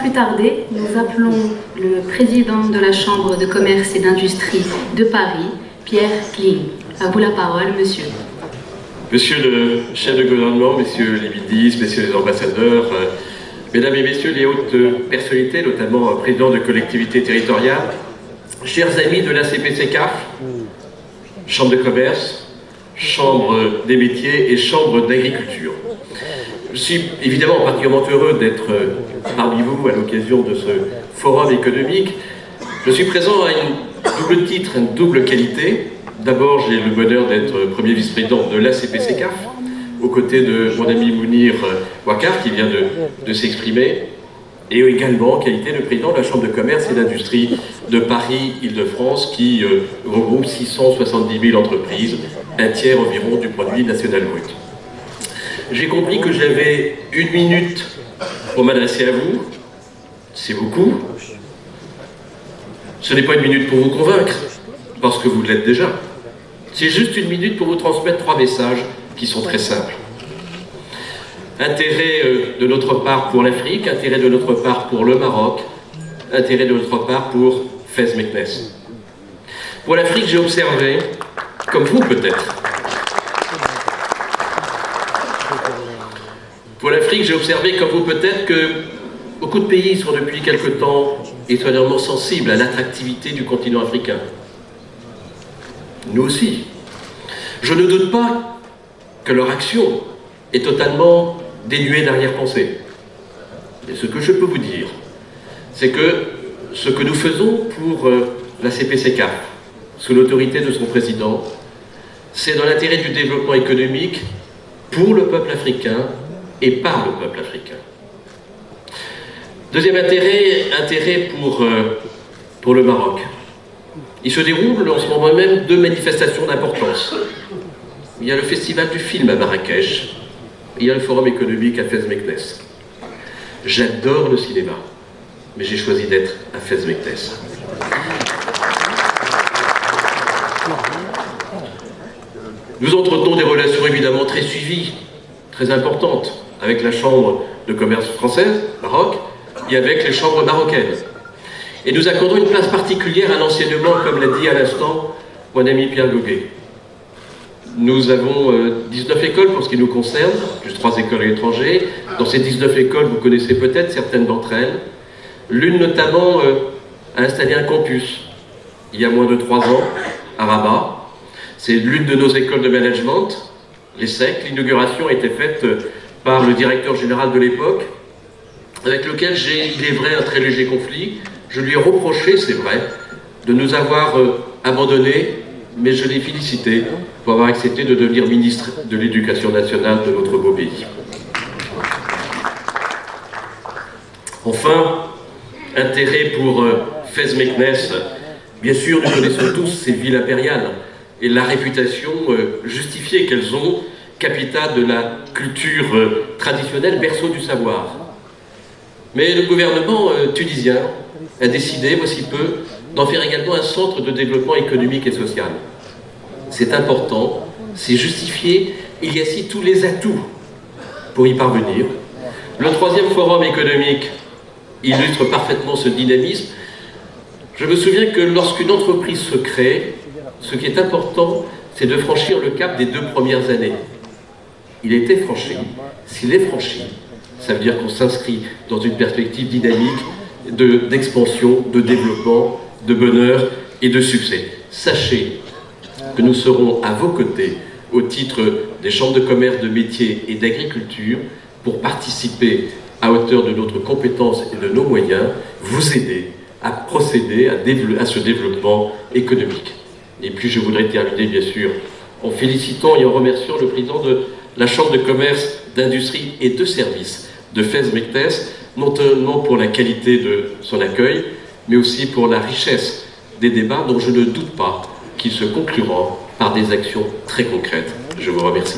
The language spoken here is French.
plus tarder, nous appelons le président de la Chambre de commerce et d'industrie de Paris, Pierre Kling. À vous la parole, monsieur. Monsieur le chef de gouvernement, messieurs les ministres, messieurs les ambassadeurs, mesdames et messieurs les hautes personnalités, notamment présidents de collectivités territoriales, chers amis de l'ACPCCAF, Chambre de commerce, Chambre des métiers et Chambre d'agriculture. Je suis évidemment particulièrement heureux d'être parmi vous à l'occasion de ce forum économique. Je suis présent à un double titre, une double qualité. D'abord, j'ai le bonheur d'être premier vice-président de l'ACPCCAF, aux côtés de mon ami Mounir Ouakkar, qui vient de s'exprimer, et également en qualité de président de la Chambre de commerce et d'industrie de Paris-Île-de-France, qui regroupe 670 000 entreprises, un tiers environ du produit national brut. J'ai compris que j'avais 1 minute pour m'adresser à vous. C'est beaucoup. Ce n'est pas 1 minute pour vous convaincre, parce que vous l'êtes déjà. C'est juste 1 minute pour vous transmettre 3 messages qui sont très simples. Intérêt de notre part pour l'Afrique, intérêt de notre part pour le Maroc, intérêt de notre part pour Fez Meknès. Pour l'Afrique, j'ai observé, comme vous peut-être, que beaucoup de pays sont depuis quelque temps étonnamment sensibles à l'attractivité du continent africain. Nous aussi. Je ne doute pas que leur action est totalement dénuée d'arrière-pensée. Mais ce que je peux vous dire, c'est que ce que nous faisons pour la CPCCAF, sous l'autorité de son président, c'est dans l'intérêt du développement économique pour le peuple africain et par le peuple africain. Deuxième intérêt pour le Maroc. Il se déroule en ce moment même 2 manifestations d'importance. Il y a le festival du film à Marrakech, et il y a le forum économique à Fez Meknès. J'adore le cinéma, mais j'ai choisi d'être à Fez Meknès. Nous entretenons des relations évidemment très suivies, très importantes, avec la Chambre de commerce française, Maroc, et avec les chambres marocaines. Et nous accordons une place particulière à l'enseignement, comme l'a dit à l'instant mon ami Pierre Goguet. Nous avons 19 écoles pour ce qui nous concerne, plus 3 écoles à l'étranger. Dans ces 19 écoles, vous connaissez peut-être certaines d'entre elles. L'une notamment a installé un campus, il y a moins de 3 ans, à Rabat. C'est l'une de nos écoles de management, l'ESSEC. L'inauguration a été faite par le directeur général de l'époque, avec lequel j'ai, il est vrai, un très léger conflit. Je lui ai reproché, c'est vrai, de nous avoir abandonnés, mais je l'ai félicité pour avoir accepté de devenir ministre de l'Éducation nationale de notre beau pays. Enfin, intérêt pour Fez Meknès. Bien sûr, nous connaissons tous ces villes impériales et la réputation justifiée qu'elles ont, capitale de la culture traditionnelle, berceau du savoir. Mais le gouvernement tunisien a décidé, voici peu, d'en faire également un centre de développement économique et social. C'est important, c'est justifié, il y a ici tous les atouts pour y parvenir. Le 3e forum économique illustre parfaitement ce dynamisme. Je me souviens que lorsqu'une entreprise se crée, ce qui est important, c'est de franchir le cap des 2 premières années. Il a été franchi. S'il est franchi, ça veut dire qu'on s'inscrit dans une perspective dynamique d'expansion, de développement, de bonheur et de succès. Sachez que nous serons à vos côtés au titre des chambres de commerce, de métiers et d'agriculture pour participer à hauteur de notre compétence et de nos moyens, vous aider à procéder à ce développement économique. Et puis je voudrais terminer bien sûr en félicitant et en remerciant le président de la Chambre de commerce, d'industrie et de services de Fez Meknès, non seulement pour la qualité de son accueil, mais aussi pour la richesse des débats dont je ne doute pas qu'ils se concluront par des actions très concrètes. Je vous remercie.